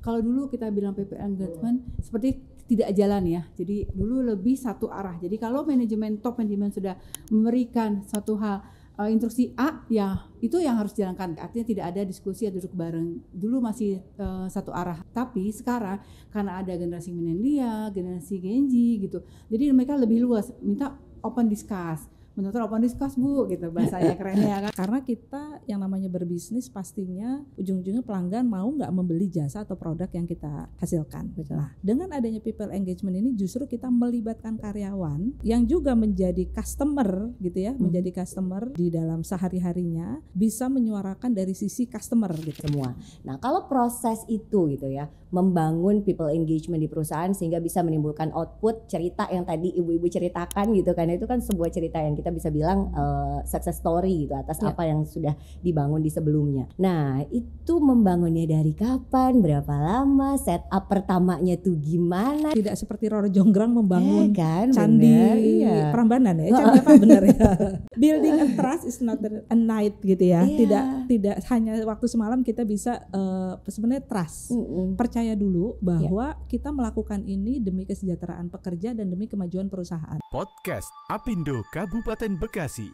kalau dulu kita bilang people engagement seperti tidak jalan ya. Jadi dulu lebih satu arah. Jadi kalau manajemen top manajemen sudah memberikan satu hal instruksi A, ya itu yang harus dijalankan. Artinya tidak ada diskusi atau duduk bareng. Dulu masih satu arah. Tapi sekarang karena ada generasi milenial, generasi Gen Z gitu. Jadi mereka lebih luas, minta open discuss. Benar-benar open discuss Bu gitu bahasanya kerennya kan. Karena kita yang namanya berbisnis pastinya ujung-ujungnya pelanggan mau nggak membeli jasa atau produk yang kita hasilkan. Betul. Nah, dengan adanya people engagement ini justru kita melibatkan karyawan yang juga menjadi customer gitu ya, menjadi customer di dalam sehari-harinya, bisa menyuarakan dari sisi customer gitu. Semua. Nah, kalau proses itu gitu ya, membangun people engagement di perusahaan sehingga bisa menimbulkan output cerita yang tadi ibu-ibu ceritakan gitu kan, itu kan sebuah cerita yang kita bisa bilang success story gitu atas apa yang sudah dibangun di sebelumnya. Nah, itu membangunnya dari kapan, berapa lama, setup pertamanya tuh gimana? Tidak seperti Roro Jonggrang membangun kan, candi bener, Prambanan ya, candi apa benar ya? Building a trust is not a night gitu ya. Tidak hanya waktu semalam kita bisa sebenarnya trust. Percaya dulu bahwa kita melakukan ini demi kesejahteraan pekerja dan demi kemajuan perusahaan. Podcast Apindo Kabupaten Bekasi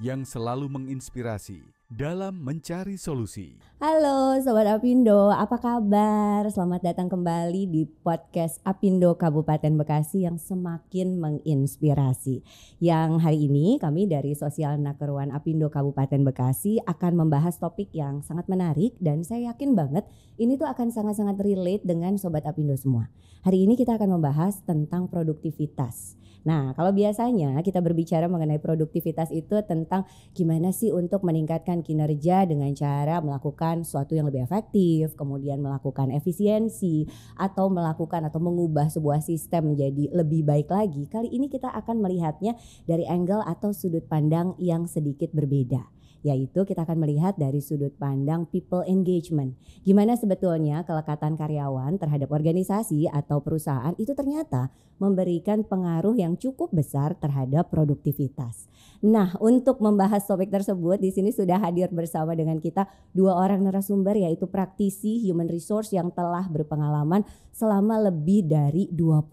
yang selalu menginspirasi dalam mencari solusi. Halo Sobat Apindo, apa kabar? Selamat datang kembali di podcast Apindo Kabupaten Bekasi yang semakin menginspirasi. Yang hari ini kami dari Sosial Nakeruan Apindo Kabupaten Bekasi akan membahas topik yang sangat menarik dan saya yakin banget ini tuh akan sangat-sangat relate dengan Sobat Apindo semua. Hari ini kita akan membahas tentang produktivitas. Nah, kalau biasanya kita berbicara mengenai produktivitas itu tentang gimana sih untuk meningkatkan kinerja dengan cara melakukan sesuatu yang lebih efektif, kemudian melakukan efisiensi atau melakukan atau mengubah sebuah sistem menjadi lebih baik lagi. Kali ini kita akan melihatnya dari angle atau sudut pandang yang sedikit berbeda. Yaitu kita akan melihat dari sudut pandang people engagement. Gimana sebetulnya kelekatan karyawan terhadap organisasi atau perusahaan itu ternyata memberikan pengaruh yang cukup besar terhadap produktivitas. Nah, untuk membahas topik tersebut di sini sudah hadir bersama dengan kita dua orang narasumber, yaitu praktisi human resource yang telah berpengalaman selama lebih dari 25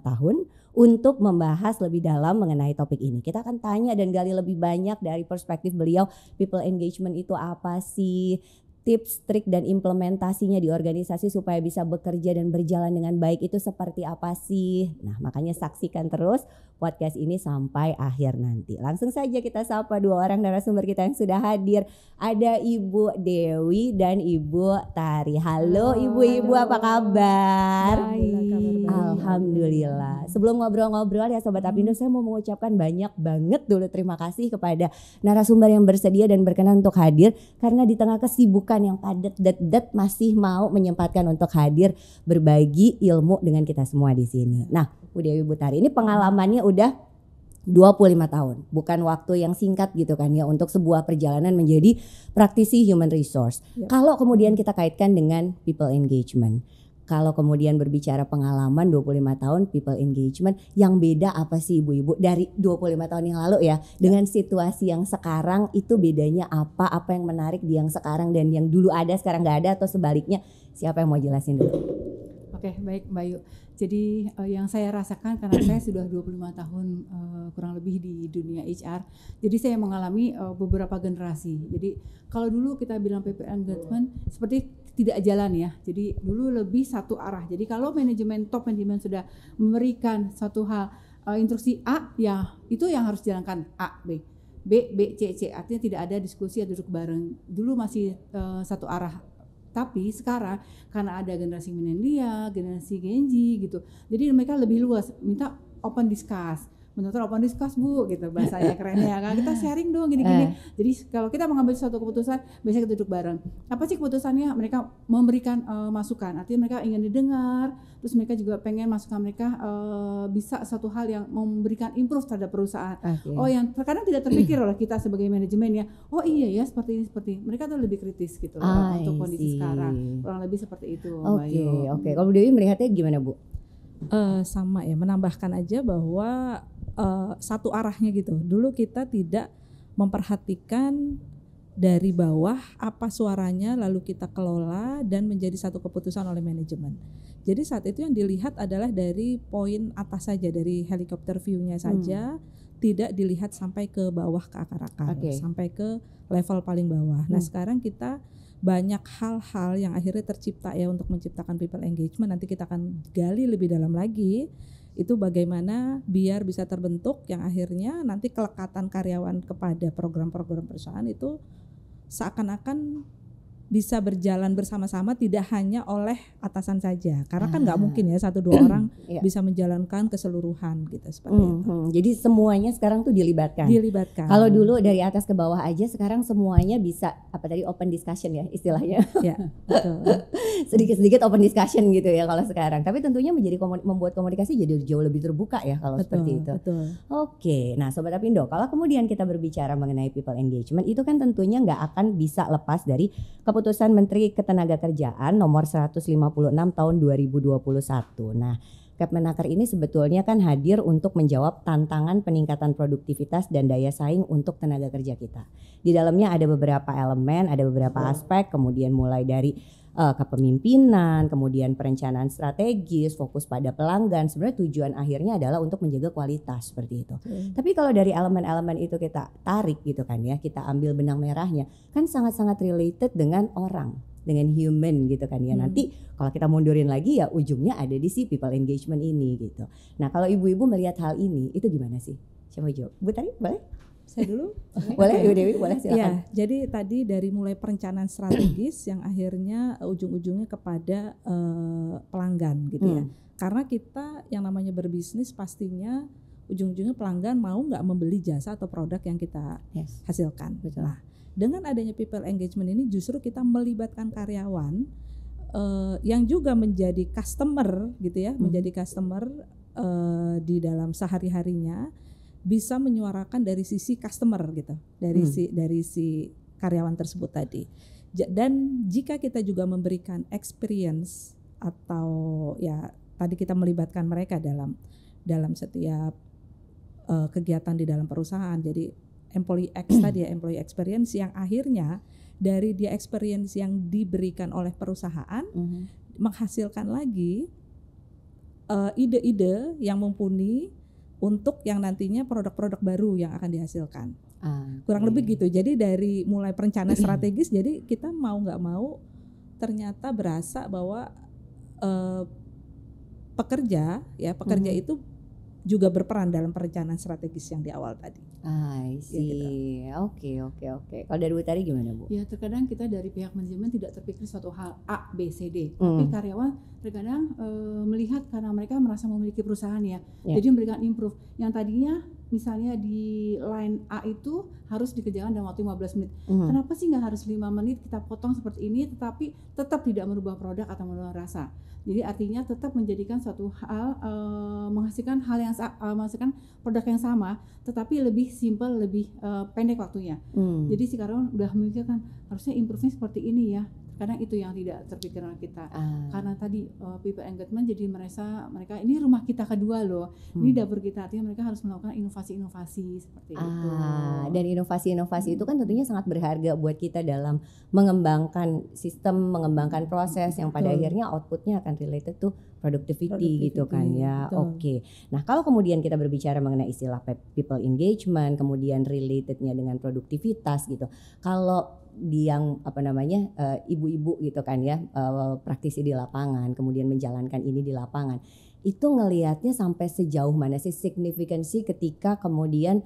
tahun untuk membahas lebih dalam mengenai topik ini. Kita akan tanya dan gali lebih banyak dari perspektif beliau, people engagement itu apa sih? Tips, trik dan implementasinya di organisasi supaya bisa bekerja dan berjalan dengan baik itu seperti apa sih? Nah, makanya saksikan terus podcast ini sampai akhir nanti. Langsung saja kita sapa dua orang narasumber kita yang sudah hadir. Ada Ibu Dewi dan Ibu Tari. Halo ibu-ibu, apa kabar? Baik. Alhamdulillah. Sebelum ngobrol-ngobrol ya Sobat Apindo, saya mau mengucapkan banyak banget dulu terima kasih kepada narasumber yang bersedia dan berkenan untuk hadir, karena di tengah kesibukan yang padat dat masih mau menyempatkan untuk hadir berbagi ilmu dengan kita semua di sini. Nah, Bu Dewi, Bu Tari, ini pengalamannya udah 25 tahun. Bukan waktu yang singkat gitu kan ya untuk sebuah perjalanan menjadi praktisi human resource. Kalau kemudian kita kaitkan dengan people engagement. Kalau kemudian berbicara pengalaman 25 tahun people engagement, yang beda apa sih ibu-ibu dari 25 tahun yang lalu ya dengan situasi yang sekarang, itu bedanya apa? Apa yang menarik di yang sekarang dan yang dulu ada sekarang nggak ada, atau sebaliknya? Siapa yang mau jelasin dulu? Oke, baik Mbak Yu. Jadi yang saya rasakan karena saya sudah 25 tahun kurang lebih di dunia HR. Jadi saya mengalami beberapa generasi. Jadi kalau dulu kita bilang people engagement seperti tidak jalan ya. Jadi dulu lebih satu arah. Jadi kalau manajemen top manajemen sudah memberikan satu hal instruksi A, ya itu yang harus dijalankan A, B, C. Artinya tidak ada diskusi atau duduk bareng. Dulu masih satu arah. Tapi sekarang karena ada generasi milenial, generasi Gen Z gitu, jadi mereka lebih luas, minta open discuss. Benar-benar open discuss Bu gitu bahasanya kerennya kan, kita sharing dong gini-gini. Jadi kalau kita mengambil suatu keputusan, biasanya kita duduk bareng. Apa sih keputusannya? Mereka memberikan masukan, artinya mereka ingin didengar. Terus mereka juga pengen masukan mereka bisa satu hal yang memberikan improve terhadap perusahaan. Oh, yang terkadang tidak terpikir oleh kita sebagai manajemen ya. Oh iya ya, seperti ini. Mereka tuh lebih kritis gitu untuk kondisi sekarang. Kurang lebih seperti itu. Oke. Kalau Bu Dewi melihatnya gimana Bu? Sama ya, menambahkan aja bahwa satu arahnya gitu. Dulu kita tidak memperhatikan dari bawah apa suaranya, lalu kita kelola dan menjadi satu keputusan oleh manajemen. Jadi saat itu yang dilihat adalah dari poin atas saja, dari helikopter view-nya saja, tidak dilihat sampai ke bawah ke akar-akar, sampai ke level paling bawah. Nah sekarang kita banyak hal-hal yang akhirnya tercipta ya untuk menciptakan people engagement. Nanti kita akan gali lebih dalam lagi. Itu bagaimana biar bisa terbentuk yang akhirnya nanti kelekatan karyawan kepada program-program perusahaan itu seakan-akan bisa berjalan bersama-sama, tidak hanya oleh atasan saja, karena kan nggak mungkin ya 1-2 orang bisa menjalankan keseluruhan gitu seperti itu. Jadi semuanya sekarang tuh dilibatkan. Kalau dulu dari atas ke bawah aja, sekarang semuanya bisa open discussion ya istilahnya. Ya, betul. Sedikit-sedikit open discussion gitu ya kalau sekarang. Tapi tentunya membuat komunikasi jadi jauh lebih terbuka ya kalau seperti itu. Betul. Oke, nah Sobat Apindo, kalau kemudian kita berbicara mengenai people engagement, itu kan tentunya nggak akan bisa lepas dari Keputusan Menteri Ketenagakerjaan nomor 156 tahun 2021. Nah, Kepmenaker ini sebetulnya kan hadir untuk menjawab tantangan peningkatan produktivitas dan daya saing untuk tenaga kerja kita. Di dalamnya ada beberapa elemen, ada beberapa aspek, kemudian mulai dari kepemimpinan, kemudian perencanaan strategis, fokus pada pelanggan. Sebenarnya tujuan akhirnya adalah untuk menjaga kualitas seperti itu. Tapi kalau dari elemen-elemen itu kita tarik gitu kan ya, kita ambil benang merahnya, kan sangat-sangat related dengan orang, dengan human gitu kan ya. Nanti kalau kita mundurin lagi ya ujungnya ada di si people engagement ini gitu. Nah kalau ibu-ibu melihat hal ini itu gimana sih? Siapa jawab? Bu Tari boleh? Saya dulu? Boleh, Ibu Dewi boleh silakan. Ya, jadi tadi dari mulai perencanaan strategis yang akhirnya ujung-ujungnya kepada pelanggan gitu ya. Karena kita yang namanya berbisnis pastinya ujung-ujungnya pelanggan mau nggak membeli jasa atau produk yang kita hasilkan. Betul. Nah, dengan adanya people engagement ini justru kita melibatkan karyawan yang juga menjadi customer gitu ya, menjadi customer di dalam sehari-harinya, bisa menyuarakan dari sisi customer gitu, dari si karyawan tersebut tadi. Dan jika kita juga memberikan experience atau ya tadi kita melibatkan mereka dalam setiap kegiatan di dalam perusahaan. Jadi employee X tadi ya, employee experience yang akhirnya dari dia experience yang diberikan oleh perusahaan menghasilkan lagi ide-ide yang mumpuni untuk yang nantinya produk-produk baru yang akan dihasilkan. Kurang lebih gitu. Jadi dari mulai perencanaan strategis, jadi kita mau nggak mau ternyata berasa bahwa pekerja itu juga berperan dalam perencanaan strategis yang di awal tadi. I see. Ya, gitu. Oke. Kalau dari Bu Tari gimana, Bu? Ya terkadang kita dari pihak manajemen tidak terpikir suatu hal A, B, C, D. Tapi karyawan terkadang melihat karena mereka merasa memiliki perusahaan ya. Jadi memberikan improve. Yang tadinya misalnya di line A itu harus dikerjakan dalam waktu 15 menit. Kenapa sih nggak harus 5 menit kita potong seperti ini tetapi tetap tidak merubah produk atau merubah rasa. Jadi artinya tetap menjadikan suatu hal menghasilkan menghasilkan produk yang sama tetapi lebih simple, lebih pendek waktunya. Jadi si karyawan udah memikirkan harusnya improve-nya seperti ini ya. Kadang itu yang tidak terpikir oleh kita. Karena tadi people engagement jadi mereka ini rumah kita kedua loh. Ini dapur kita, artinya mereka harus melakukan inovasi-inovasi seperti itu. Dan inovasi-inovasi itu kan tentunya sangat berharga buat kita dalam mengembangkan sistem, mengembangkan proses yang pada akhirnya outputnya akan related to productivity gitu kan ya. Oke. Nah kalau kemudian kita berbicara mengenai istilah people engagement, kemudian relatednya dengan produktivitas gitu. Kalau di yang ibu-ibu gitu kan ya, praktisi di lapangan, kemudian menjalankan ini di lapangan, itu ngelihatnya sampai sejauh mana sih signifikansi ketika kemudian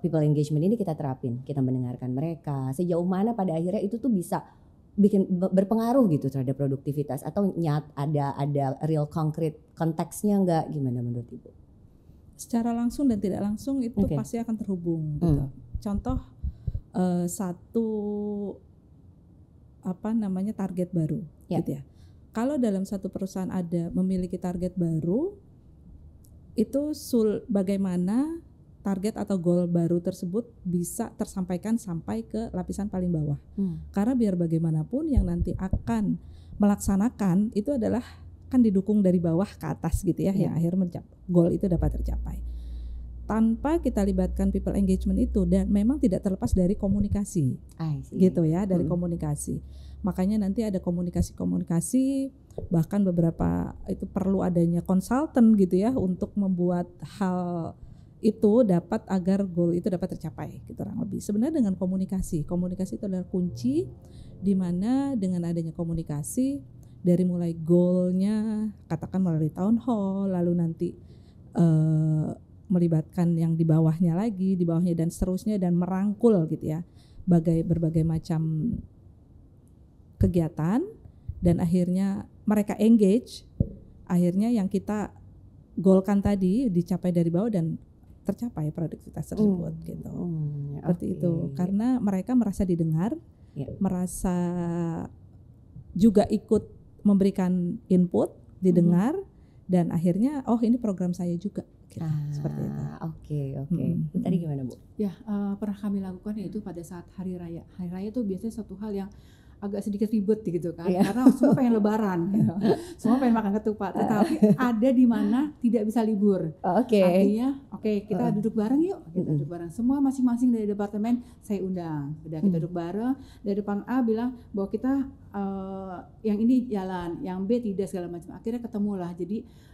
people engagement ini kita terapin, kita mendengarkan mereka, sejauh mana pada akhirnya itu tuh bisa bikin berpengaruh gitu terhadap produktivitas atau ada real concrete konteksnya nggak, gimana menurut Ibu? Secara langsung dan tidak langsung itu pasti akan terhubung gitu. Contoh satu target baru gitu ya. Kalau dalam satu perusahaan memiliki target baru, itu bagaimana target atau goal baru tersebut bisa tersampaikan sampai ke lapisan paling bawah. Karena biar bagaimanapun yang nanti akan melaksanakan itu adalah kan didukung dari bawah ke atas gitu ya, yang akhirnya goal itu dapat tercapai. tanpa kita libatkan people engagement itu, dan memang tidak terlepas dari komunikasi, gitu ya, dari komunikasi. Makanya nanti ada komunikasi, bahkan beberapa itu perlu adanya konsultan gitu ya untuk membuat hal itu dapat agar goal itu dapat tercapai, gitu kurang lebih. Sebenarnya dengan komunikasi itu adalah kunci, di mana dengan adanya komunikasi dari mulai goalnya, katakan melalui town hall, lalu nanti melibatkan yang di bawahnya dan seterusnya, dan merangkul gitu ya berbagai macam kegiatan, dan akhirnya mereka engage, akhirnya yang kita goalkan tadi dicapai dari bawah dan tercapai produktivitas tersebut gitu. Seperti itu, karena mereka merasa didengar, merasa juga ikut memberikan input, didengar, dan akhirnya ini program saya juga. Seperti itu. Oke. Tadi gimana Bu? Ya, pernah kami lakukan yaitu pada saat hari raya. Hari raya itu biasanya suatu hal yang agak sedikit ribet gitu kan, karena semua pengen lebaran, semua pengen makan ketupat, tetapi ada di mana tidak bisa libur. Artinya, kita duduk bareng yuk, kita duduk bareng. Semua masing-masing dari departemen saya undang. Udah kita duduk bareng, dari depan A bilang bahwa kita yang ini jalan, yang B tidak, segala macam. Akhirnya ketemulah. Jadi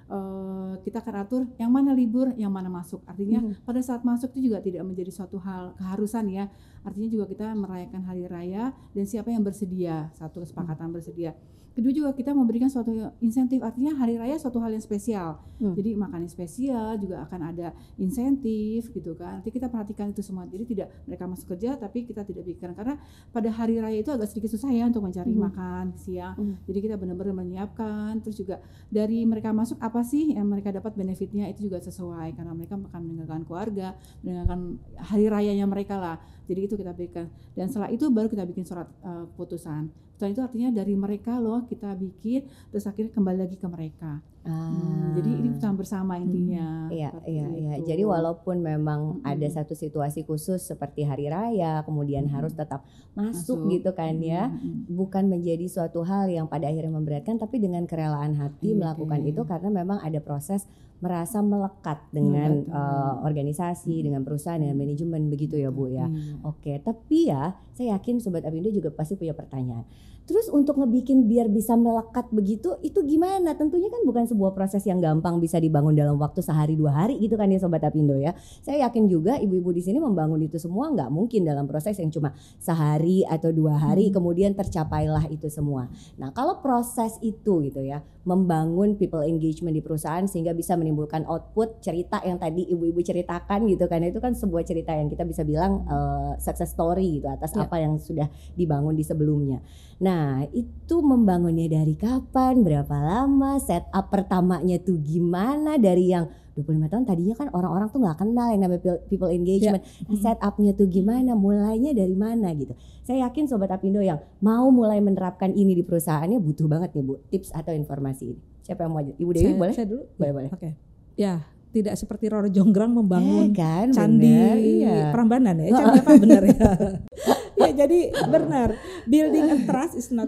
kita akan atur yang mana libur, yang mana masuk. Artinya pada saat masuk itu juga tidak menjadi suatu hal keharusan ya. Artinya juga kita merayakan hari raya dan siapa yang bersedia, satu kesepakatan bersedia. Kedua juga kita memberikan suatu insentif, artinya hari raya suatu hal yang spesial. Jadi makanan spesial juga akan ada insentif gitu kan. Nanti kita perhatikan itu semua. Jadi tidak mereka masuk kerja tapi kita tidak pikirkan, karena pada hari raya itu agak sedikit susah ya untuk mencari makan siang. Jadi kita benar-benar menyiapkan. Terus juga dari mereka masuk apa sih yang mereka dapat benefitnya, itu juga sesuai, karena mereka akan meninggalkan keluarga, meninggalkan hari rayanya mereka lah. Jadi itu kita berikan. Dan setelah itu baru kita bikin surat keputusan. Setelah itu artinya dari mereka loh kita bikin, terus akhirnya kembali lagi ke mereka. Jadi ini usaha bersama intinya. Iya. Jadi walaupun memang ada satu situasi khusus seperti hari raya, kemudian harus tetap masuk gitu kan ya, bukan menjadi suatu hal yang pada akhirnya memberatkan, tapi dengan kerelaan hati melakukan itu karena memang ada proses merasa melekat dengan organisasi, dengan perusahaan, dengan manajemen, begitu ya Bu ya. Oke, tapi ya saya yakin Sobat Apindo juga pasti punya pertanyaan. Terus untuk ngebikin biar bisa melekat begitu, itu gimana? Tentunya kan bukan sebuah proses yang gampang bisa dibangun dalam waktu sehari 2 hari gitu kan ya Sobat Apindo ya. Saya yakin juga ibu-ibu di sini membangun itu semua nggak mungkin dalam proses yang cuma sehari atau 2 hari kemudian tercapailah itu semua. Nah kalau proses itu gitu ya, membangun people engagement di perusahaan sehingga bisa menimbulkan output cerita yang tadi ibu-ibu ceritakan gitu kan, itu kan sebuah cerita yang kita bisa bilang success story gitu atas apa yang sudah dibangun di sebelumnya. Nah itu membangunnya dari kapan, berapa lama, setup pertamanya tuh gimana, dari yang 25 tahun tadinya kan orang-orang tuh gak kenal yang namanya people engagement. Nah, setupnya tuh gimana, mulainya dari mana gitu. Saya yakin Sobat Apindo yang mau mulai menerapkan ini di perusahaannya butuh banget nih Bu tips atau informasi ini. Siapa yang mau? Ibu Dewi boleh? Saya dulu? Boleh. Oke. Ya, tidak seperti Roro Jonggrang membangun kan, candi Prambanan ya. Candi apa benar ya? Ya jadi benar, building a trust is not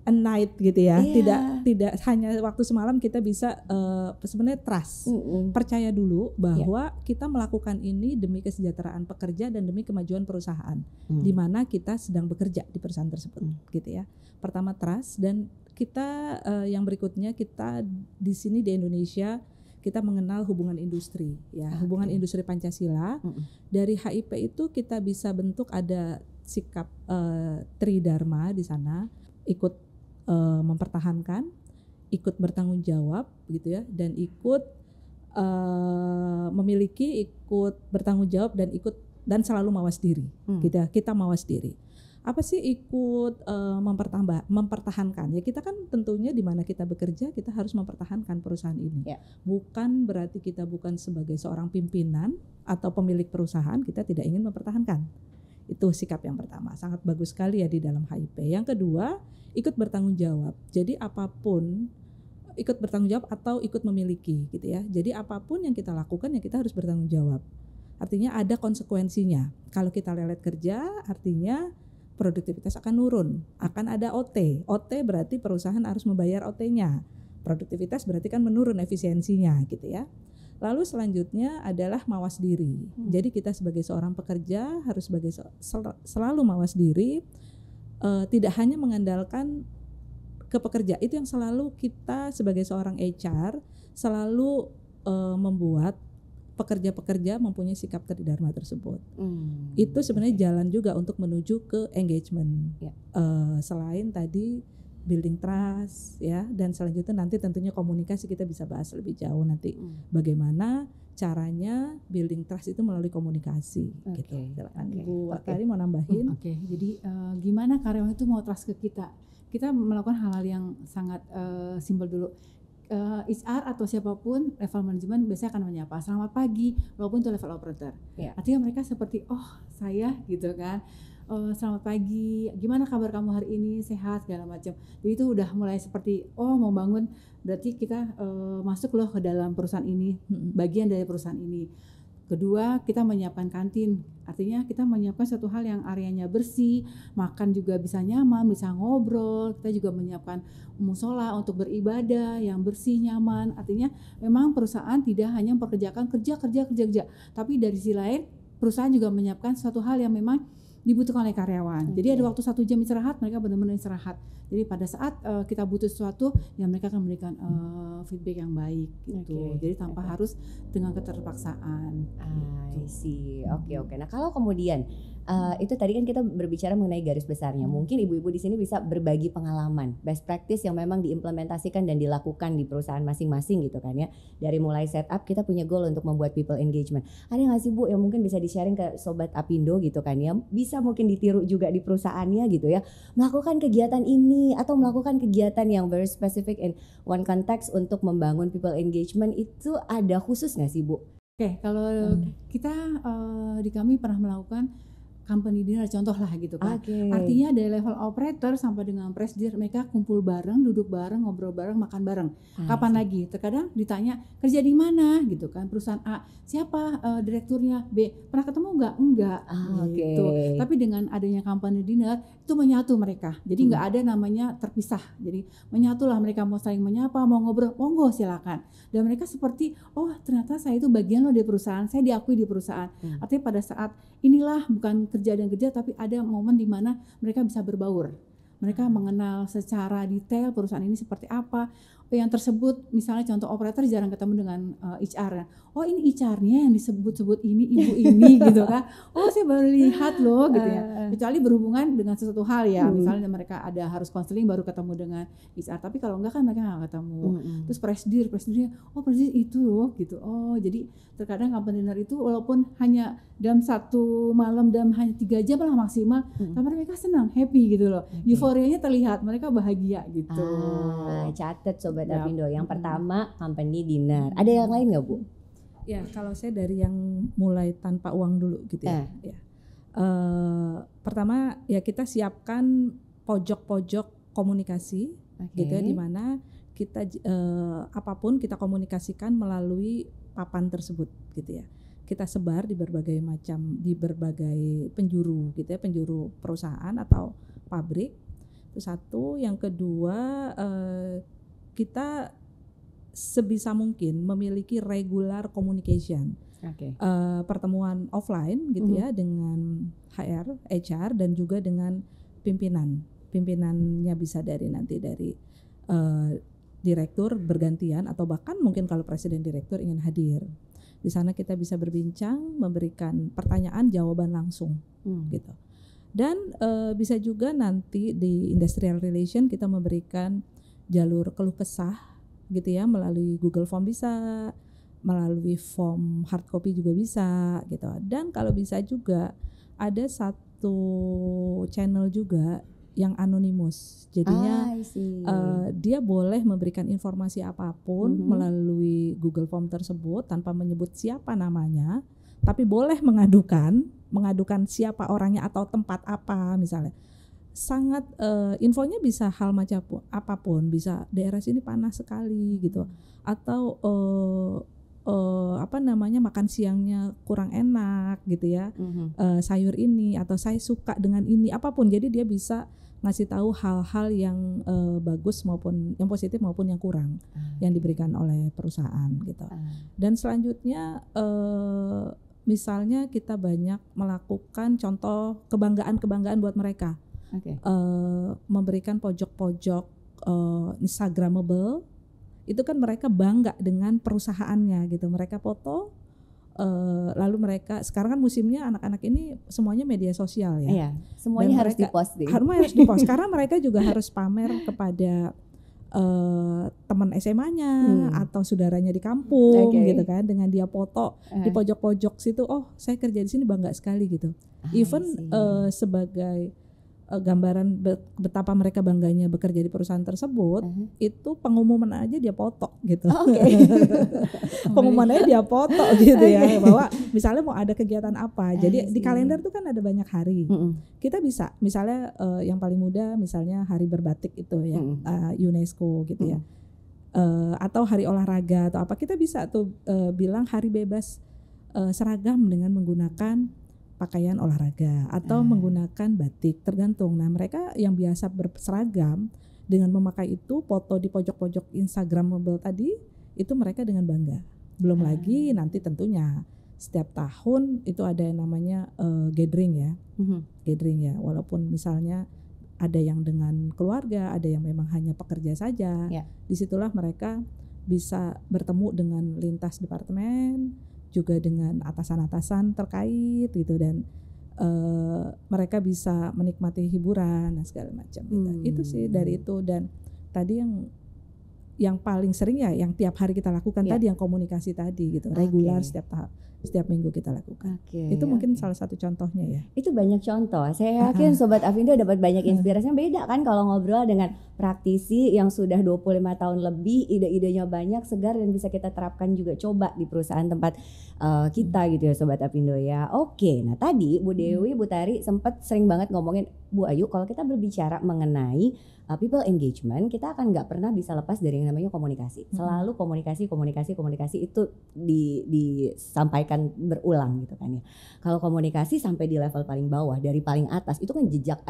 a night gitu ya. Tidak hanya waktu semalam kita bisa sebenarnya trust. Percaya dulu bahwa kita melakukan ini demi kesejahteraan pekerja dan demi kemajuan perusahaan di mana kita sedang bekerja di perusahaan tersebut gitu ya. Pertama trust, dan kita yang berikutnya kita di sini di Indonesia kita mengenal hubungan industri ya, hubungan industri Pancasila. Dari HIP itu kita bisa bentuk ada sikap tridharma di sana, ikut mempertahankan, ikut bertanggung jawab gitu ya, dan ikut memiliki, ikut bertanggung jawab, dan ikut dan selalu mawas diri. Kita mawas diri. Apa sih ikut mempertahankan? Ya kita kan tentunya di mana kita bekerja kita harus mempertahankan perusahaan ini. Bukan berarti kita bukan sebagai seorang pimpinan atau pemilik perusahaan kita tidak ingin mempertahankan. Itu sikap yang pertama, sangat bagus sekali ya di dalam HIP. Yang kedua, ikut bertanggung jawab. Jadi apapun ikut bertanggung jawab atau ikut memiliki gitu ya. Jadi apapun yang kita lakukan ya kita harus bertanggung jawab. Artinya ada konsekuensinya. Kalau kita lelet kerja artinya produktivitas akan nurun, akan ada OT. OT berarti perusahaan harus membayar OT-nya. Produktivitas berarti kan menurun efisiensinya gitu ya. Lalu selanjutnya adalah mawas diri. Jadi kita sebagai seorang pekerja harus selalu mawas diri, tidak hanya mengandalkan ke pekerja. Itu yang selalu kita sebagai seorang HR selalu membuat pekerja-pekerja mempunyai sikap tridharma tersebut. Itu sebenarnya jalan juga untuk menuju ke engagement. Selain tadi building trust ya, dan selanjutnya nanti tentunya komunikasi kita bisa bahas lebih jauh nanti bagaimana caranya building trust itu melalui komunikasi. Gitu. Bu Tari mau nambahin? Jadi gimana karyawan itu mau trust ke kita? Kita melakukan hal-hal yang sangat simpel dulu. HR atau siapapun level manajemen biasanya akan menyapa selamat pagi, walaupun itu level operator. Artinya mereka seperti saya gitu kan. Selamat pagi, gimana kabar kamu hari ini, sehat, segala macam. Jadi itu udah mulai seperti mau bangun, berarti kita masuk loh ke dalam perusahaan ini, bagian dari perusahaan ini. Kedua, kita menyiapkan kantin, artinya kita menyiapkan suatu hal yang areanya bersih, makan juga bisa nyaman, bisa ngobrol. Kita juga menyiapkan musola untuk beribadah yang bersih, nyaman. Artinya memang perusahaan tidak hanya mempekerjakan kerja, tapi dari sisi lain perusahaan juga menyiapkan suatu hal yang memang dibutuhkan oleh karyawan. Jadi ada waktu 1 jam istirahat, mereka benar-benar istirahat. Jadi pada saat kita butuh sesuatu, ya mereka akan memberikan feedback yang baik gitu. Jadi tanpa harus dengan keterpaksaan. I see. Oke. Nah kalau kemudian itu tadi kan kita berbicara mengenai garis besarnya. Mungkin ibu-ibu di sini bisa berbagi pengalaman, best practice yang memang diimplementasikan dan dilakukan di perusahaan masing-masing gitu kan ya. Dari mulai setup kita punya goal untuk membuat people engagement. Ada nggak sih Bu yang mungkin bisa di-sharing ke Sobat Apindo gitu kan ya? Bisa mungkin ditiru juga di perusahaannya gitu ya. Melakukan kegiatan ini atau melakukan kegiatan yang very specific in one context untuk membangun people engagement itu ada khusus nggak sih Bu? Kalau kita di kami pernah melakukan company dinner contoh lah gitu kan. Artinya dari level operator sampai dengan presidir mereka kumpul bareng, duduk bareng, ngobrol bareng, makan bareng. Kapan lagi? Terkadang ditanya kerja di mana gitu kan, perusahaan A, siapa direkturnya, B, pernah ketemu enggak gitu. Tapi dengan adanya company dinner itu menyatu mereka. Jadi enggak ada namanya terpisah. Jadi menyatulah mereka, mau saling menyapa, mau ngobrol, monggo silakan. Dan mereka seperti ternyata saya itu bagian loh di perusahaan, saya diakui di perusahaan. Artinya pada saat inilah bukan kerja dan kerja, tapi ada momen di mana mereka bisa berbaur. Mereka mengenal secara detail perusahaan ini seperti apa. Yang tersebut misalnya contoh operator jarang ketemu dengan HR. Ini HR-nya yang disebut-sebut ini ibu ini gitu kan. Saya baru lihat loh gitu ya. Kecuali berhubungan dengan sesuatu hal ya. Misalnya mereka ada harus konseling baru ketemu dengan HR. Tapi kalau enggak kan mereka enggak ketemu. Terus presidirnya presidir itu loh gitu. Jadi terkadang company dinner itu walaupun hanya dalam satu malam dalam hanya 3 jam lah maksimal, tapi mereka senang, happy gitu loh. Euforianya terlihat, mereka bahagia gitu. Catat Sobat Apindo. Yang pertama company dinner. Ada yang lain nggak Bu? Ya kalau saya dari yang mulai tanpa uang dulu gitu ya. Pertama ya kita siapkan pojok-pojok komunikasi gitu ya, di mana kita apapun kita komunikasikan melalui papan tersebut gitu ya. Kita sebar di berbagai penjuru gitu ya, penjuru perusahaan atau pabrik. Itu satu. Yang kedua kita sebisa mungkin memiliki regular communication, pertemuan offline gitu ya dengan HR dan juga dengan pimpinannya bisa dari direktur bergantian atau bahkan mungkin kalau presiden direktur ingin hadir. Di sana kita bisa berbincang, memberikan pertanyaan jawaban langsung gitu. Dan bisa juga nanti di industrial relation kita memberikan jalur keluh kesah gitu ya, melalui Google Form bisa, melalui form hard copy juga bisa gitu. Dan kalau bisa juga ada satu channel juga yang anonimus, jadinya dia boleh memberikan informasi apapun melalui Google Form tersebut tanpa menyebut siapa namanya, tapi boleh mengadukan siapa orangnya atau tempat apa misalnya. Sangat infonya bisa hal macam apapun, bisa daerah sini panas sekali gitu, atau makan siangnya kurang enak gitu ya, sayur ini atau saya suka dengan ini, apapun. Jadi dia bisa ngasih tahu hal-hal yang bagus maupun yang positif maupun yang kurang yang diberikan oleh perusahaan gitu. Dan selanjutnya misalnya kita banyak melakukan contoh kebanggaan buat mereka. Memberikan pojok-pojok Instagramable, itu kan mereka bangga dengan perusahaannya gitu. Mereka foto, lalu mereka sekarang kan musimnya anak-anak ini semuanya media sosial ya. Iya, semuanya harus dipost. Harus dipost karena mereka juga harus pamer kepada teman SMA-nya atau saudaranya di kampung gitu kan, dengan dia foto di pojok-pojok situ, oh saya kerja di sini bangga sekali gitu. Even sebagai gambaran betapa mereka bangganya bekerja di perusahaan tersebut, itu pengumuman aja dia foto gitu. Pengumumannya dia foto gitu ya, bahwa misalnya mau ada kegiatan apa. Jadi di kalender tuh kan ada banyak hari. Kita bisa misalnya yang paling mudah misalnya hari berbatik itu ya, UNESCO gitu ya. Atau hari olahraga atau apa, kita bisa tuh bilang hari bebas seragam dengan menggunakan pakaian olahraga atau menggunakan batik, tergantung. Nah mereka yang biasa berseragam dengan memakai itu foto di pojok-pojok Instagramable tadi, itu mereka dengan bangga. Belum lagi nanti tentunya setiap tahun itu ada yang namanya gathering ya, gathering ya. Walaupun misalnya ada yang dengan keluarga, ada yang memang hanya pekerja saja. Disitulah mereka bisa bertemu dengan lintas departemen, juga dengan atasan-atasan terkait gitu, dan mereka bisa menikmati hiburan dan segala macam gitu. Itu sih dari itu. Dan tadi yang paling sering ya yang tiap hari kita lakukan tadi, yang komunikasi tadi gitu, regular setiap minggu kita lakukan. Itu mungkin salah satu contohnya ya. Itu banyak contoh. Saya yakin Sobat Apindo dapat banyak inspirasinya. Beda kan kalau ngobrol dengan praktisi yang sudah 25 tahun lebih, ide-idenya banyak, segar, dan bisa kita terapkan juga coba di perusahaan tempat kita gitu ya Sobat Apindo ya. Oke, nah tadi Bu Dewi, Bu Tari sempat sering banget ngomongin, Bu Ayu, kalau kita berbicara mengenai people engagement, kita akan nggak pernah bisa lepas dari yang namanya komunikasi. Selalu komunikasi itu disampaikan berulang gitu kan ya. Kalau komunikasi sampai di level paling bawah, dari paling atas itu kan jejak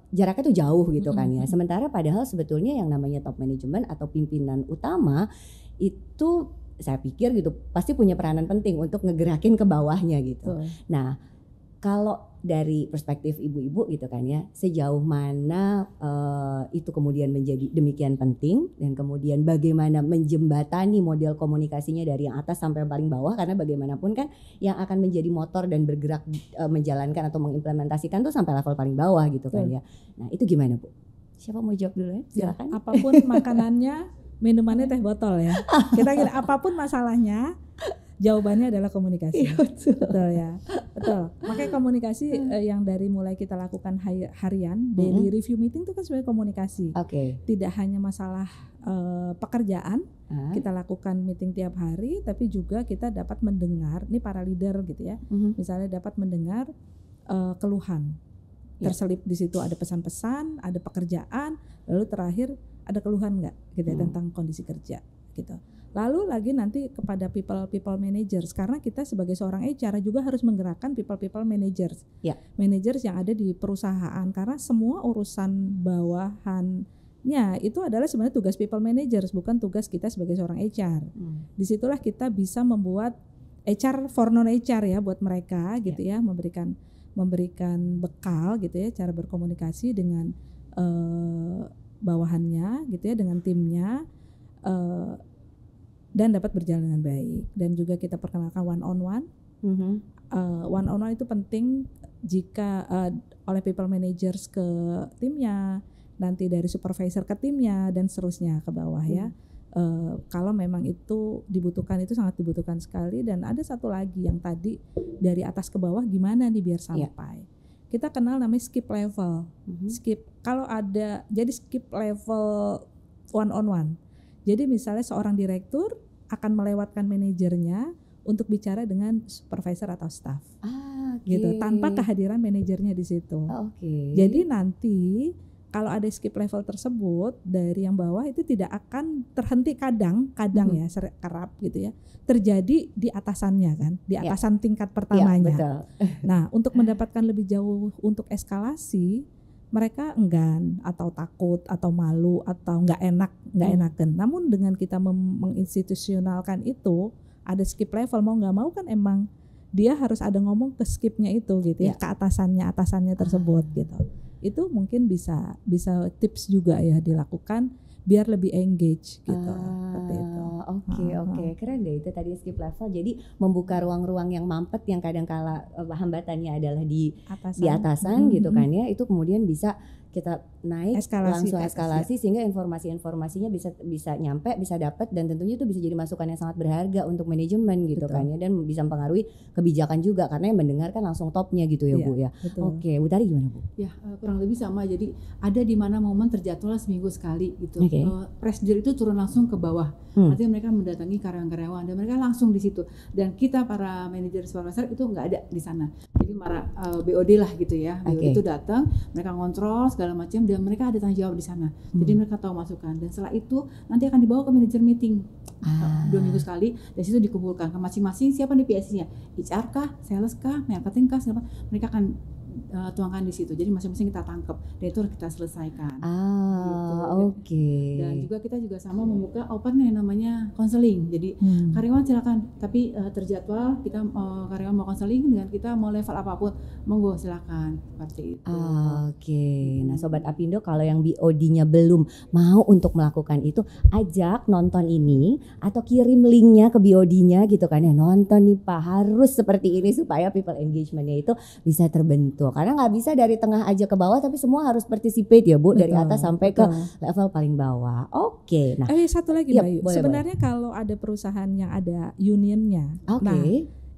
jaraknya tuh jauh gitu kan ya. Sementara padahal sebetulnya yang namanya top management atau pimpinan utama itu saya pikir gitu pasti punya peranan penting untuk ngegerakin ke bawahnya gitu. Nah, kalau dari perspektif ibu-ibu gitu kan ya, sejauh mana itu kemudian menjadi demikian penting, dan kemudian bagaimana menjembatani model komunikasinya dari yang atas sampai yang paling bawah, karena bagaimanapun kan yang akan menjadi motor dan bergerak menjalankan atau mengimplementasikan tuh sampai level paling bawah gitu kan ya. Nah itu gimana Bu? Siapa mau jawab dulu ya? Silakan. Apapun makanannya, minumannya teh botol ya. Kita kira apapun masalahnya, jawabannya adalah komunikasi. Betul ya, betul. Makanya komunikasi yang dari mulai kita lakukan harian, daily review meeting itu kan sebenarnya komunikasi. Tidak hanya masalah pekerjaan, kita lakukan meeting tiap hari, tapi juga kita dapat mendengar, ini para leader gitu ya, misalnya dapat mendengar keluhan. Terselip di situ ada pesan-pesan, ada pekerjaan, lalu terakhir ada keluhan nggak gitu ya, tentang kondisi kerja gitu. Lalu lagi nanti kepada people managers, karena kita sebagai seorang HR juga harus menggerakkan people managers, managers yang ada di perusahaan, karena semua urusan bawahannya itu adalah sebenarnya tugas people managers, bukan tugas kita sebagai seorang HR. Disitulah kita bisa membuat HR for non HR ya buat mereka gitu ya, memberikan bekal gitu ya, cara berkomunikasi dengan bawahannya gitu ya, dengan timnya, dan dapat berjalan dengan baik. Dan juga kita perkenalkan one on one. One on one itu penting jika oleh people managers ke timnya, nanti dari supervisor ke timnya, dan seterusnya ke bawah ya. Kalau memang itu dibutuhkan, itu sangat dibutuhkan sekali. Dan ada satu lagi yang tadi dari atas ke bawah gimana nih biar sampai. Kita kenal namanya skip level. Skip kalau ada, jadi skip level one on one. Jadi misalnya seorang direktur akan melewatkan manajernya untuk bicara dengan supervisor atau staff, gitu, tanpa kehadiran manajernya di situ. Jadi nanti kalau ada skip level tersebut dari yang bawah itu tidak akan terhenti, kadang ya kerap gitu ya terjadi di atasannya kan, di atasan tingkat pertamanya. Nah untuk mendapatkan lebih jauh untuk eskalasi, mereka enggan atau takut atau malu atau nggak enakan. Namun dengan kita menginstitusionalkan itu, ada skip level, mau nggak mau kan emang dia harus ada ngomong ke skipnya itu gitu ya, ke atasannya tersebut gitu. Itu mungkin bisa tips juga ya dilakukan biar lebih engage gitu. Seperti itu. Oke, keren deh itu tadi skip level. Jadi membuka ruang-ruang yang mampet yang kadang-kala hambatannya adalah di atasan gitu kan ya. Itu kemudian bisa kita naik langsung eskalasi sehingga informasinya bisa nyampe, bisa dapat, dan tentunya itu bisa jadi masukan yang sangat berharga untuk manajemen gitu kan ya, dan bisa mempengaruhi kebijakan juga karena yang mendengar kan langsung topnya gitu ya Bu ya. Oke, Bu Tari gimana Bu? Ya kurang lebih sama, jadi ada di mana momen terjadwal seminggu sekali gitu. Presidir itu turun langsung ke bawah, artinya mereka mendatangi karyawan-karyawan dan mereka langsung di situ, dan kita para manajer supervisor itu nggak ada di sana. Jadi BOD lah gitu ya, BOD itu datang, mereka ngontrol segala macam dan mereka ada tanggung jawab di sana. Jadi mereka tahu masukan, dan setelah itu nanti akan dibawa ke manajer meeting 2 minggu sekali. Dari situ dikumpulkan ke masing-masing siapa nih PSC-nya, HR kah, sales kah, marketing kah, siapa, mereka akan tuangkan di situ. Jadi masing-masing kita tangkap dan itu harus kita selesaikan. Dan juga kita juga sama membuka open yang namanya konseling. Jadi karyawan silakan, tapi terjadwal kita karyawan mau konseling dengan kita mau level apapun, monggo silakan seperti itu. Nah Sobat Apindo, kalau yang BOD-nya belum mau untuk melakukan itu, ajak nonton ini atau kirim linknya ke BOD-nya gitu kan ya, nonton nih Pak, harus seperti ini supaya people engagement-nya itu bisa terbentuk. Karena nggak bisa dari tengah aja ke bawah, tapi semua harus participate ya Bu, dari atas sampai ke level paling bawah. Nah satu lagi Mbak Yu, sebenarnya kalau ada perusahaan yang ada unionnya, nah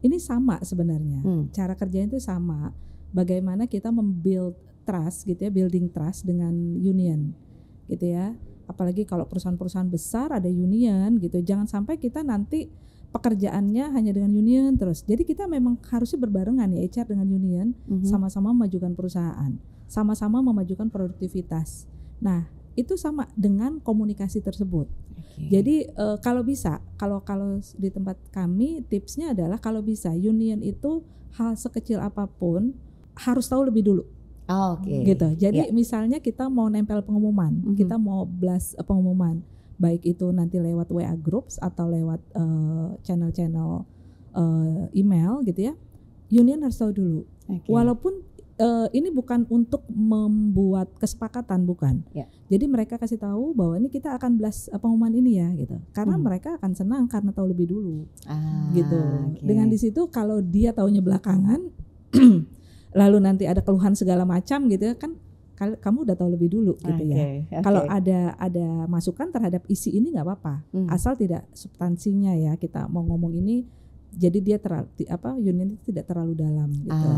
ini sama sebenarnya, cara kerjanya itu sama. Bagaimana kita membuild trust gitu ya, building trust dengan union gitu ya. Apalagi kalau perusahaan-perusahaan besar ada union gitu, jangan sampai kita nanti pekerjaannya hanya dengan union terus. Jadi kita memang harusnya berbarengan ya, HR dengan union, sama-sama memajukan perusahaan, sama-sama memajukan produktivitas. Nah, itu sama dengan komunikasi tersebut. Jadi kalau bisa, kalau di tempat kami tipsnya adalah kalau bisa union itu hal sekecil apapun harus tahu lebih dulu. Gitu. Jadi misalnya kita mau nempel pengumuman, kita mau blast pengumuman, baik itu nanti lewat WA groups atau lewat channel-channel email gitu ya, union harus tahu dulu. Walaupun ini bukan untuk membuat kesepakatan, bukan. Jadi mereka kasih tahu bahwa ini kita akan blast pengumuman ini ya gitu. Karena mereka akan senang karena tahu lebih dulu. Gitu. Dengan di situ kalau dia taunya belakangan lalu nanti ada keluhan segala macam gitu ya kan, kamu udah tahu lebih dulu gitu ya. Kalau ada masukan terhadap isi ini nggak apa-apa, asal tidak substansinya ya, kita mau ngomong ini jadi dia union itu tidak terlalu dalam gitu.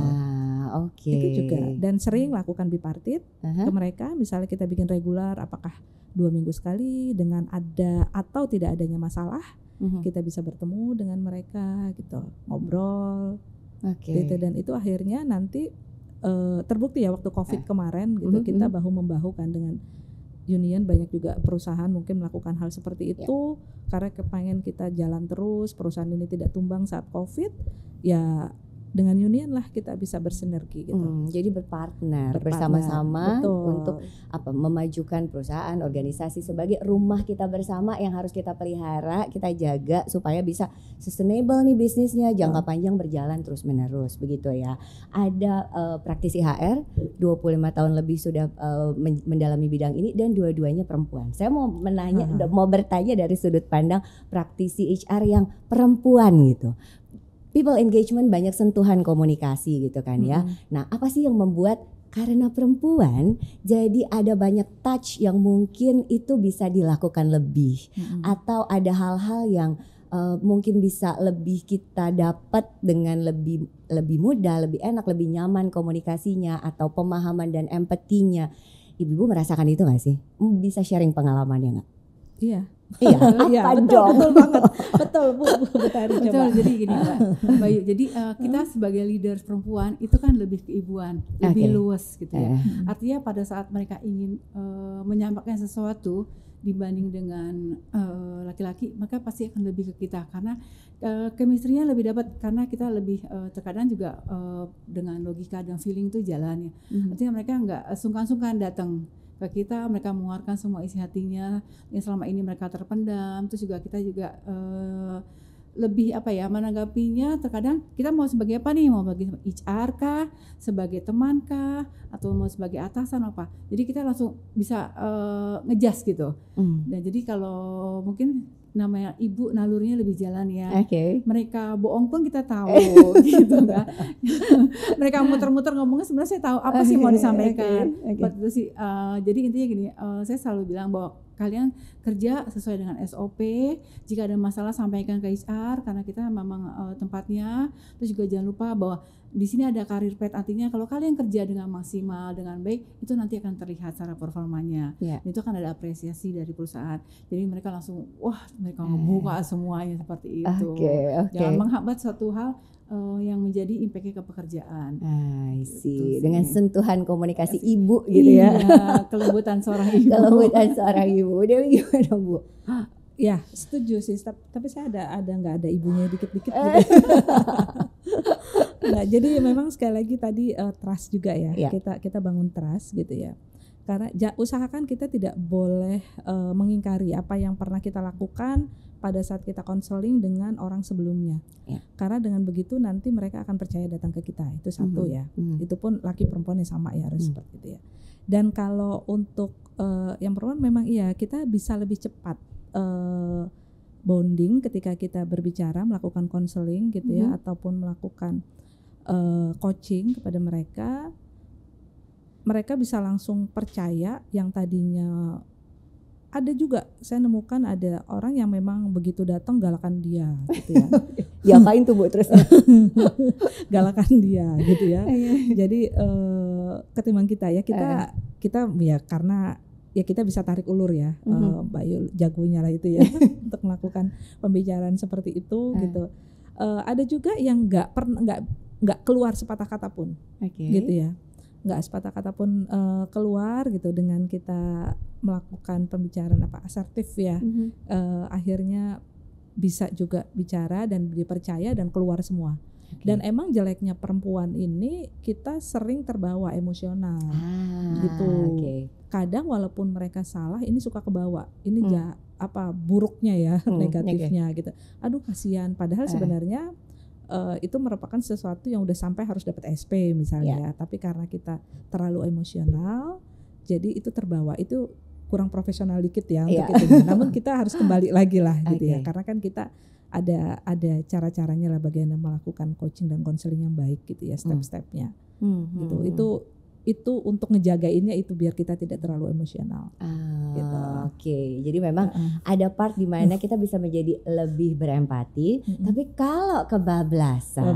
Itu juga, dan sering lakukan bipartit ke mereka, misalnya kita bikin regular, apakah 2 minggu sekali dengan ada atau tidak adanya masalah, kita bisa bertemu dengan mereka gitu, ngobrol. Gitu, dan itu akhirnya nanti terbukti ya waktu COVID kemarin gitu, kita bahu-membahu kan dengan union. Banyak juga perusahaan mungkin melakukan hal seperti itu karena kepengen kita jalan terus, perusahaan ini tidak tumbang saat COVID ya. Dengan union lah kita bisa bersinergi gitu. Jadi berpartner bersama-sama untuk memajukan perusahaan, organisasi sebagai rumah kita bersama yang harus kita pelihara, kita jaga supaya bisa sustainable nih bisnisnya, jangka panjang berjalan terus menerus begitu ya. Ada praktisi HR 25 tahun lebih sudah mendalami bidang ini dan dua-duanya perempuan. Saya mau bertanya dari sudut pandang praktisi HR yang perempuan gitu. People engagement banyak sentuhan komunikasi gitu kan ya. Nah, apa sih yang membuat karena perempuan jadi ada banyak touch yang mungkin itu bisa dilakukan lebih, atau ada hal-hal yang mungkin bisa lebih kita dapat dengan lebih mudah, lebih enak, lebih nyaman komunikasinya atau pemahaman dan empatinya. Ibu-ibu merasakan itu nggak sih? Bisa sharing pengalamannya nggak? Iya, Iya, Iya, apa betul, dong? betul banget. Betul, Bu Tari, coba. Betul, jadi gini Mbak Bayu, jadi kita sebagai leaders perempuan itu kan lebih keibuan, lebih luas gitu ya. Artinya pada saat mereka ingin menyampaikan sesuatu dibanding dengan laki-laki, maka pasti akan lebih ke kita karena chemistry-nya lebih dapat, karena kita lebih terkadang juga dengan logika dan feeling itu jalan ya. Artinya mereka nggak sungkan-sungkan datang ke kita, mereka mengeluarkan semua isi hatinya yang selama ini mereka terpendam. Terus juga kita juga lebih menanggapinya. Terkadang kita mau sebagai apa nih, mau sebagai HR kah, sebagai teman kah, atau mau sebagai atasan apa. Jadi kita langsung bisa ngejas gitu. Dan jadi kalau mungkin namanya ibu nalurinya lebih jalan ya. Mereka bohong pun kita tahu gitu kan. Mereka muter-muter ngomongnya sebenarnya saya tahu apa sih mau disampaikan. Itu sih. Jadi intinya gini, saya selalu bilang bahwa kalian kerja sesuai dengan SOP. Jika ada masalah sampaikan ke HR karena kita memang tempatnya. Terus juga jangan lupa bahwa di sini ada career path, artinya kalau kalian kerja dengan maksimal, dengan baik, itu nanti akan terlihat secara performanya. Itu akan ada apresiasi dari perusahaan. Jadi mereka langsung mereka ngebuka semuanya seperti itu. Jangan menghambat suatu hal yang menjadi impact-nya ke pekerjaan. Gitu dengan sentuhan komunikasi ibu gitu ya. Kelembutan seorang ibu. Kelembutan seorang ibu. Dewi gimana Bu? Ya setuju sih, tapi saya nggak ada ibunya dikit-dikit gitu. Nah, jadi memang sekali lagi tadi trust juga ya. Kita bangun trust gitu ya. Karena usahakan kita tidak boleh mengingkari apa yang pernah kita lakukan pada saat kita konseling dengan orang sebelumnya. Karena dengan begitu nanti mereka akan percaya datang ke kita. Itu satu ya. Itu pun laki perempuannya sama ya, harus seperti itu ya. Dan kalau untuk yang perempuan memang iya, kita bisa lebih cepat bonding ketika kita berbicara, melakukan konseling gitu ya, ataupun melakukan coaching kepada mereka. Mereka bisa langsung percaya. Yang tadinya ada juga saya nemukan ada orang yang memang begitu datang galakan dia gitu ya. Diapain tuh Bu terus? Galakan dia gitu ya. Jadi ketimbang kita ya, kita ya karena ya kita bisa tarik ulur ya, Mbak Yu jagonya lah itu ya untuk melakukan pembicaraan seperti itu gitu. Ada juga yang nggak keluar sepatah kata pun, gitu ya, nggak sepatah kata pun keluar gitu dengan kita melakukan pembicaraan asertif ya. Akhirnya bisa juga bicara dan dipercaya dan keluar semua. Dan emang jeleknya perempuan ini kita sering terbawa emosional gitu. Kadang walaupun mereka salah ini suka kebawa. Ini buruknya ya, negatifnya gitu. Aduh kasihan, padahal sebenarnya itu merupakan sesuatu yang udah sampai harus dapat SP misalnya ya. Tapi karena kita terlalu emosional jadi itu terbawa. Itu kurang profesional dikit ya untuk itu. Namun kita harus kembali lagi lah gitu ya. Karena kan kita ada cara-caranya lah bagaimana melakukan coaching dan konseling yang baik gitu ya, step-stepnya gitu. Itu untuk ngejagainnya itu biar kita tidak terlalu emosional. Gitu. Jadi memang ada part di mana kita bisa menjadi lebih berempati, tapi kalau kebablasan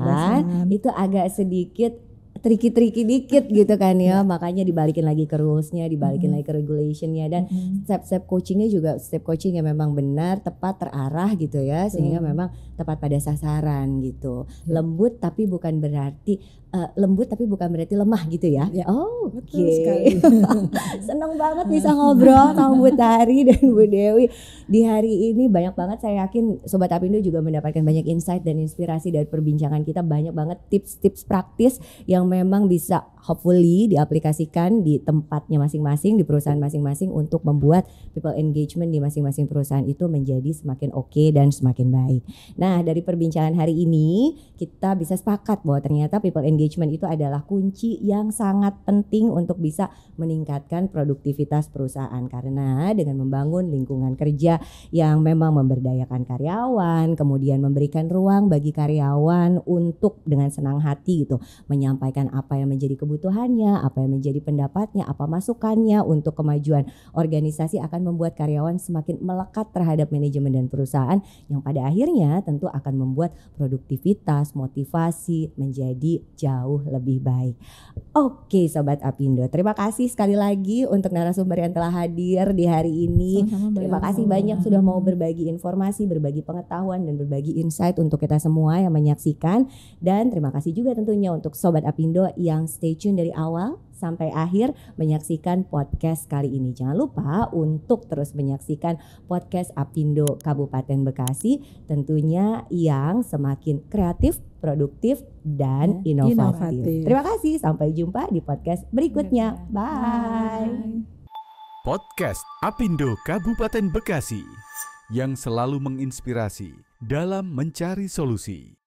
itu agak sedikit triki-triki dikit gitu kan ya. Makanya dibalikin lagi ke rules-nya, dibalikin lagi ke regulation-nya, dan step-step coaching-nya juga step coaching yang memang benar, tepat, terarah gitu ya, sehingga memang tepat pada sasaran gitu. Lembut tapi bukan berarti lemah gitu ya. Betul sekali. Senang banget bisa ngobrol sama Bu Tari dan Bu Dewi di hari ini. Banyak banget, saya yakin Sobat Apindo juga mendapatkan banyak insight dan inspirasi dari perbincangan kita. Banyak banget tips-tips praktis yang memang bisa hopefully diaplikasikan di tempatnya masing-masing, di perusahaan masing-masing, untuk membuat people engagement di masing-masing perusahaan itu menjadi semakin oke dan semakin baik. Nah, dari perbincangan hari ini kita bisa sepakat bahwa ternyata people engagement itu adalah kunci yang sangat penting untuk bisa meningkatkan produktivitas perusahaan, karena dengan membangun lingkungan kerja yang memang memberdayakan karyawan, kemudian memberikan ruang bagi karyawan untuk dengan senang hati gitu menyampaikan apa yang menjadi kebutuhan kebutuhannya, apa yang menjadi pendapatnya, apa masukannya untuk kemajuan organisasi akan membuat karyawan semakin melekat terhadap manajemen dan perusahaan yang pada akhirnya tentu akan membuat produktivitas, motivasi menjadi jauh lebih baik. Oke Sobat Apindo, terima kasih sekali lagi untuk narasumber yang telah hadir di hari ini. Terima kasih banyak sudah mau berbagi informasi, berbagi pengetahuan dan berbagi insight untuk kita semua yang menyaksikan. Dan terima kasih juga tentunya untuk Sobat Apindo yang stay tune dari awal sampai akhir menyaksikan podcast kali ini. Jangan lupa untuk terus menyaksikan podcast Apindo Kabupaten Bekasi, tentunya yang semakin kreatif, produktif, dan inovatif. Terima kasih, sampai jumpa di podcast berikutnya. Bye. Podcast Apindo Kabupaten Bekasi yang selalu menginspirasi dalam mencari solusi.